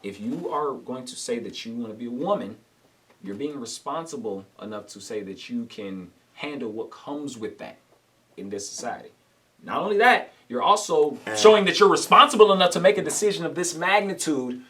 if you are going to say that you want to be a woman, you're being responsible enough to say that you can handle what comes with that in this society. Not only that, you're also showing that you're responsible enough to make a decision of this magnitude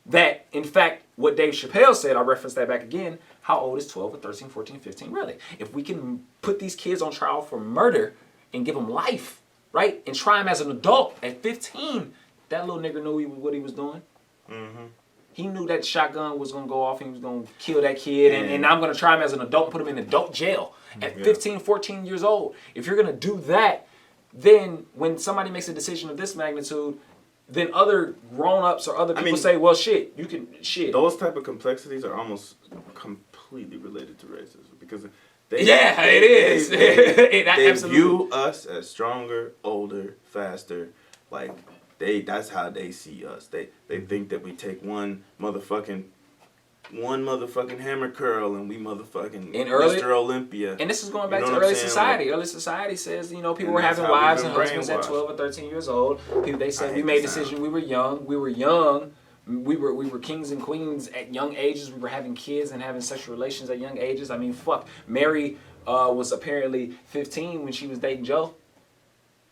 that, in fact, what Dave Chappelle said, I'll reference that back again, how old is 12 or 13, 14, 15, really? If we can put these kids on trial for murder and give them life, right, and try them as an adult at 15, that little nigga knew what he was doing. Mm-hmm. He knew that shotgun was going to go off and he was going to kill that kid, and I'm going to try him as an adult and put him in adult jail at 15, 14 years old. If you're going to do that, then when somebody makes a decision of this magnitude, then other grown-ups or other people say, well, shit, you can, shit. Those type of complexities are almost completely related to racism because it is. They view us as stronger, older, faster. Like, that's how they see us. They think that we take one motherfucking hammer curl and we motherfucking Mr. Olympia. And this is going back to early society. Like, early society says, you know, people were having wives and husbands at 12 or 13 years old. They said we made decisions. We were young. We were kings and queens at young ages. We were having kids and having sexual relations at young ages. I mean, fuck. Mary was apparently 15 when she was dating Joe.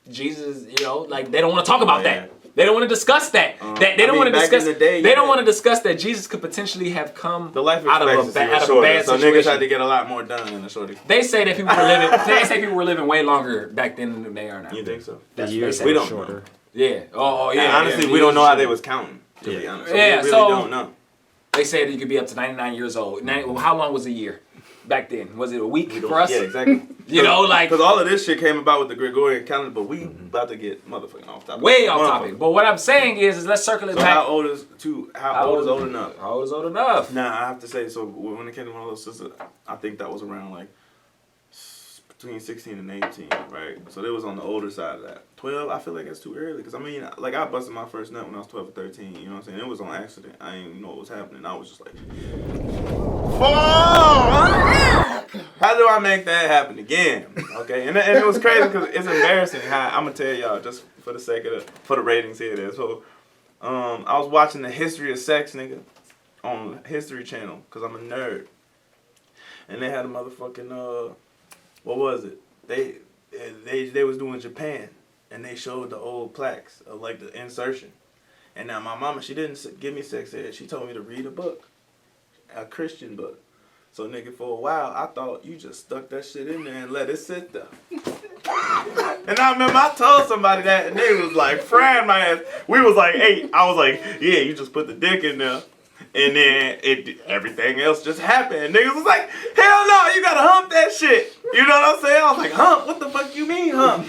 Jesus, you know, like they don't want to talk about that. They don't want to discuss that. They don't want to discuss. They don't want to discuss that Jesus could potentially have come out of a bad situation. So niggas had to get a lot more done in the shorty. They say that people were living. They say people were living way longer back then than they are now. You think so? The years we don't shorter. Yeah. Oh yeah. And honestly, we don't know how they was counting. To be honest, so we really don't know. They say that you could be up to 99 years old. How long was a year? Back then, was it a week for us? Yeah, exactly. You know, like because all of this shit came about with the Gregorian calendar, but we about to get motherfucking off topic. Way off topic. But what I'm saying is let's circle it back. How old is old enough? How old is old enough? Nah, I have to say. So when it came to one of those sisters, I think that was around like between 16 and 18, right? So they was on the older side of that. 12, I feel like that's too early. Because, I mean, like, I busted my first nut when I was 12 or 13. You know what I'm saying? It was on accident. I didn't even know what was happening. I was just like, how do I make that happen again? Okay? And it was crazy because it's embarrassing how, I'm going to tell y'all, just for the sake of for the ratings here. There. So, I was watching the History of Sex, nigga, on History Channel because I'm a nerd. And they had a motherfucking, what was it? They was doing Japan, and they showed the old plaques of like the insertion. And now my mama, she didn't give me sex ed. She told me to read a book, a Christian book. So nigga, for a while, I thought you just stuck that shit in there and let it sit there. And I remember I told somebody that, and they was like, frying my ass. We was like 8. I was like, yeah, you just put the dick in there. And then everything else just happened. And niggas was like, hell no, you gotta hump that shit. You know what I'm saying? I was like, hump? What the fuck you mean hump?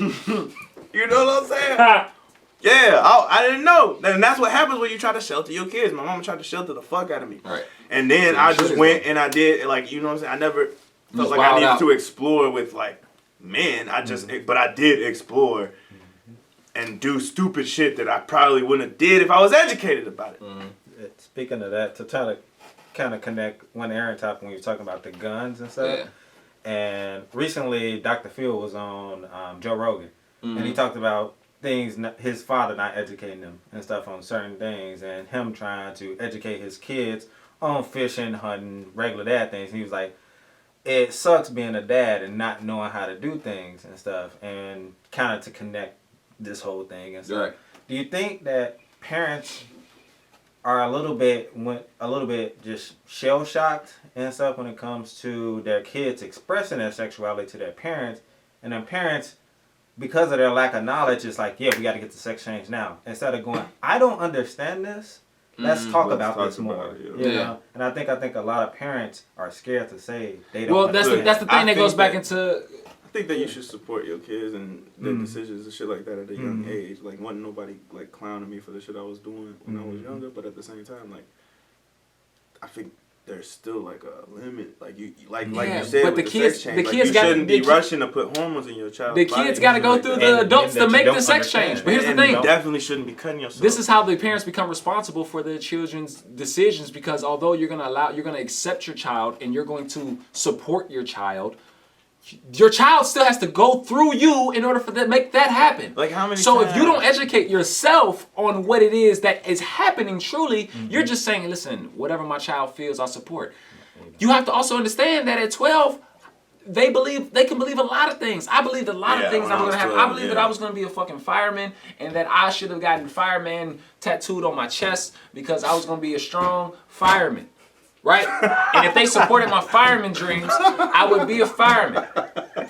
You know what I'm saying? Yeah, I didn't know. And that's what happens when you try to shelter your kids. My mama tried to shelter the fuck out of me. Right. And then I just went and I did, like, you know what I'm saying? I never felt like I needed to explore with, like, men. But I did explore and do stupid shit that I probably wouldn't have did if I was educated about it. Speaking of that, to try to kind of connect one Aaron topic when you were talking about the guns and stuff. Yeah. And recently, Dr. Phil was on Joe Rogan. And he talked about things, his father not educating him and stuff on certain things. And him trying to educate his kids on fishing, hunting, regular dad things. He was like, it sucks being a dad and not knowing how to do things and stuff. And kind of to connect this whole thing and stuff. Right. Do you think that parents are a little bit just shell shocked and stuff when it comes to their kids expressing their sexuality to their parents, and then parents, because of their lack of knowledge, it's like, yeah, we got to get the sex change now, instead of going, I don't understand this. Let's talk about this more. You know? And I think a lot of parents are scared to say they don't. Well, that's the thing that goes back into. I think that you should support your kids and their decisions and shit like that at a young age. Like, wasn't nobody like clowning me for the shit I was doing when I was younger, but at the same time, like, I think there's still like a limit. Like you said, but with the sex change, you shouldn't be rushing to put hormones in your child's body. The kids got to go through the adults to make the sex change. But here's the thing: you definitely shouldn't be cutting yourself. This is how the parents become responsible for their children's decisions, because although you're going to accept your child and you're going to support your child, your child still has to go through you in order for that make that happen. Like how many So times? if you don't educate yourself on what it is that is happening truly, you're just saying, listen, whatever my child feels, I'll support. You have to also understand that at 12, they can believe a lot of things. I believed a lot of things when I was I was gonna have. 12, I believed that I was gonna be a fucking fireman and that I should have gotten fireman tattooed on my chest because I was gonna be a strong fireman. Right? And if they supported my fireman dreams, I would be a fireman. But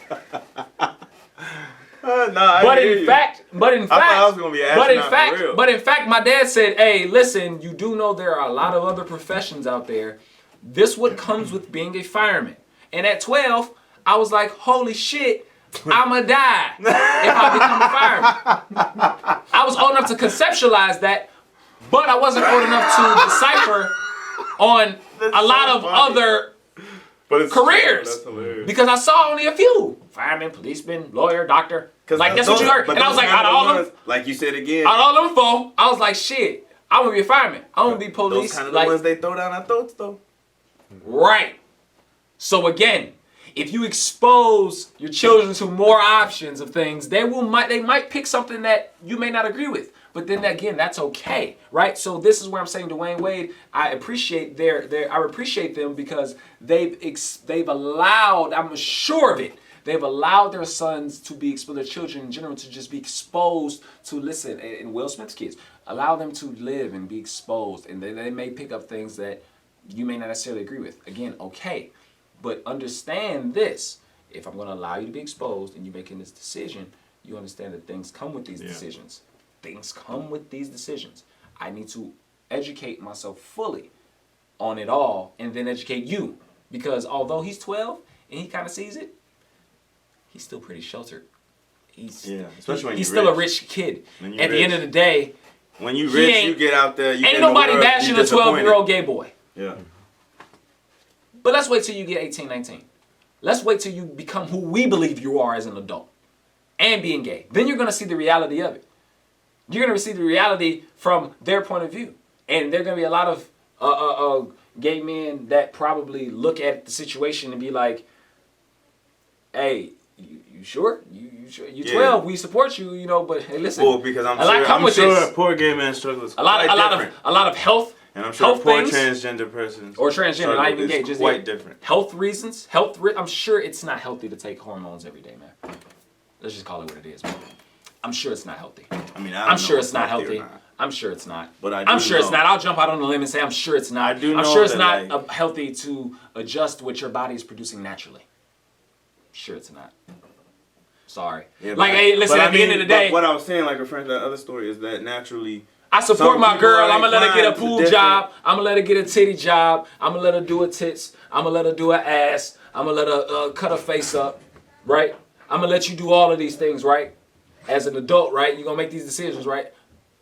in fact, I thought I was gonna be an astronaut for real. but in fact, my dad said, "Hey, listen, you do know there are a lot of other professions out there. This what comes with being a fireman." And at 12, I was like, "Holy shit, I'ma die if I become a fireman." I was old enough to conceptualize that, but I wasn't old enough to decipher on a lot of other careers because I saw only a few: fireman, policeman, lawyer, doctor. Like that's what you heard, and I was like, out of all them, like you said again, out of all them four, I was like, shit, I want to be a fireman. I want to be police. Those kind of like, the ones they throw down our throats, though. Right. So again, if you expose your children to more options of things, they might pick something that you may not agree with. But then again, that's okay, right? So this is where I'm saying Dwayne Wade, I appreciate I appreciate them because they've allowed, I'm sure of it, they've allowed their sons to be exposed, their children in general to just be exposed to listen, and Will Smith's kids, allow them to live and be exposed, and they may pick up things that you may not necessarily agree with. Again, okay, but understand this: if I'm going to allow you to be exposed and you're making this decision, you understand that things come with these decisions. Things come with these decisions. I need to educate myself fully on it all and then educate you. Because although he's 12 and he kind of sees it, he's still pretty sheltered. Especially when he's you're still rich. a rich kid. At Rich. the end of the day, when you rich, you get out there. Ain't nobody bashing a 12-year-old gay boy. Yeah. But let's wait till you get 18, 19. Let's wait till you become who we believe you are as an adult and being gay. Then you're going to see the reality of it. You're going to see the reality from their point of view. And there are going to be a lot of gay men that probably look at the situation and be like, hey, you sure? You sure? You're 12, we support you, but hey, listen. Well, because I'm sure a poor gay man struggles a lot of health. And I'm sure a poor things, transgender person or transgender, not even gay, just quite different. Health reasons, I'm sure it's not healthy to take hormones every day, man. Let's just call it what it is, man. I'm sure it's not healthy. I mean, I'm sure it's not healthy. I'm sure it's not. But I'm sure it's not. I'll jump out on the limb and say I'm sure it's not. I'm sure it's not healthy to adjust what your body is producing naturally. I'm sure it's not. Sorry. Yeah, hey, listen, at the end of the day. What I was saying, like referring to that other story, is that naturally. I support my girl. I'm going to let her get a pool job. I'm going to let her get a titty job. I'm going to let her do her tits. I'm going to let her do her ass. I'm going to let her cut her face up, right? I'm going to let you do all of these things, right? As an adult, right? You're going to make these decisions, right?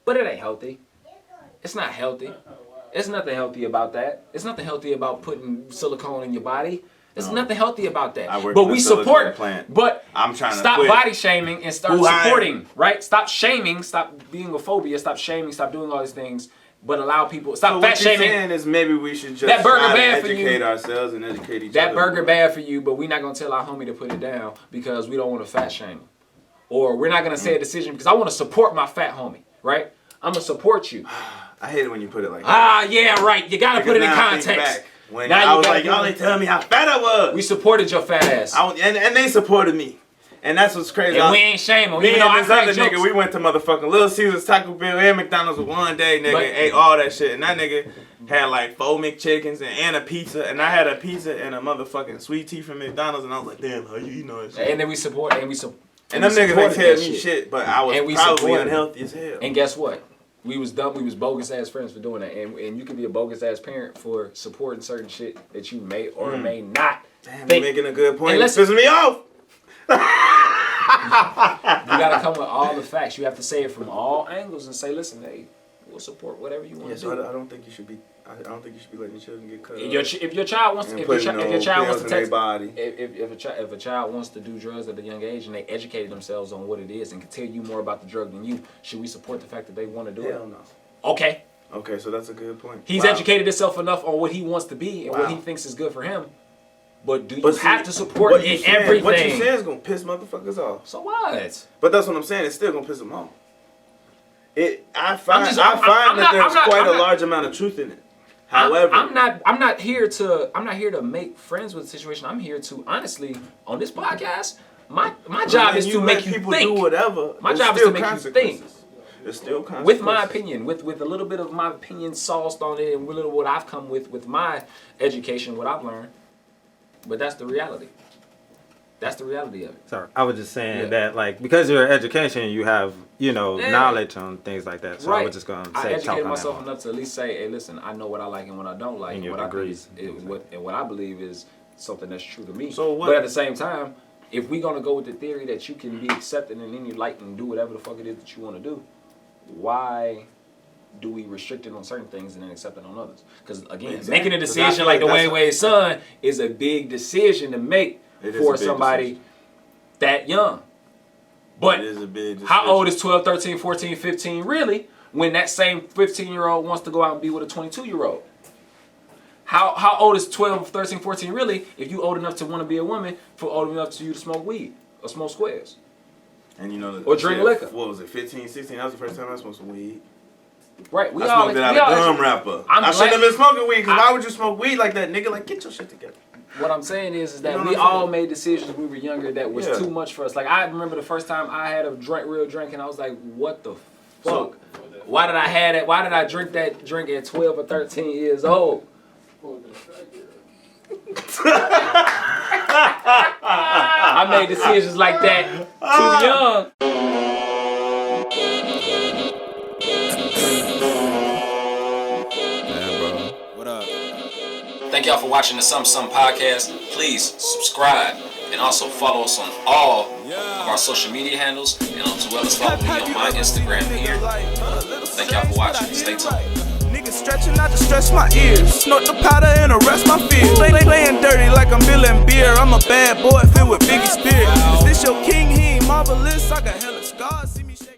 But it ain't healthy. It's not healthy. There's nothing healthy about that. There's nothing healthy about putting silicone in your body. There's nothing healthy about that. But we support. But I'm trying to stop quit. Body shaming and start supporting, right? Stop shaming. Stop being a phobia. Stop shaming. Stop doing all these things. But allow people. Stop fat shaming. What you're saying is maybe we should just that burger try bad to educate ourselves and educate each other. That burger bad for you, but we're not gonna tell our homie to put it down because we don't want to fat shame him, or we're not gonna say a decision because I want to support my fat homie, right? I'm gonna support you. I hate it when you put it like that. Yeah, right. You gotta put it in context. When I was like, y'all ain't telling me how fat I was. We supported your fat ass. And they supported me. And that's what's crazy. And we ain't shaming. Me and this other nigga, we went to motherfucking Little Caesars, Taco Bell, and McDonald's one day, nigga, ate all that shit. And that nigga had like 4 McChickens and a pizza. And I had a pizza and a motherfucking sweet tea from McDonald's. And I was like, damn, how you know that shit? And then we support, and them niggas ain't tell me shit, but I was probably unhealthy as hell. And guess what? We was dumb. We was bogus ass friends for doing that, and you can be a bogus ass parent for supporting certain shit that you may or may not. Damn, you're making a good point. It's pissing me off. You gotta come with all the facts. You have to say it from all angles and say, listen, hey, we'll support whatever you want to do. I don't think you should be. I don't think you should be letting your children get cut. If your child wants to, if your child wants to take, if a child wants to do drugs at a young age and they educated themselves on what it is and can tell you more about the drug than you, should we support the fact that they want to do it? Hell no. Okay. Okay, so that's a good point. He's educated himself enough on what he wants to be and what he thinks is good for him. But do you have to support in everything? What you saying is gonna piss motherfuckers off. So what? But that's what I'm saying. It's still gonna piss them off. I find that there's quite a large amount of truth in it. However, I'm not here to make friends with the situation. I'm here to honestly on this podcast. My job is to make you people think. Do whatever. My job is to make you think. There's still consequences. With my opinion, with a little bit of my opinion sauced on it, and with a little what I've come with my education, what I've learned. But that's the reality. That's the reality of it. Sorry, I was just saying that, like, because you're in education, you have, knowledge on things like that. So I was just going to say, I educated myself enough to at least say, hey, listen, I know what I like and what I don't like. And what degrees. What I believe is something that's true to me. So what? But at the same time, if we're going to go with the theory that you can be accepted in any light and do whatever the fuck it is that you want to do, why do we restrict it on certain things and then accept it on others? Because, again, making a decision like Dwayne Wade's son is a big decision to make for somebody that young. But it is a big decision. How old is 12, 13, 14, 15 really when that same 15-year-old wants to go out and be with a 22-year-old? How old is 12, 13, 14 really if you old enough to want to be a woman for old enough to you to smoke weed or smoke squares? And or drink liquor. What was it, 15, 16? That was the first time I smoked some weed. Right, I smoked it out of gum wrapper. I shouldn't have been smoking weed, because why would you smoke weed like that, nigga? Like, get your shit together. What I'm saying is that we all made decisions when we were younger that was too much for us. Like, I remember the first time I had a real drink, and I was like, what the fuck? Why did I have that? Why did I drink that drink at 12 or 13 years old? I made decisions like that too young. Thank y'all for watching the Some podcast. Please subscribe and also follow us on all of our social media handles and as well as follow me on my Instagram here. Thank y'all for watching. Stay tuned. Niggas stretching, I just stretch my ears. Snort the powder and arrest my fears. Playing dirty like I'm Bill and Beer. I'm a bad boy filled with Biggie spirit.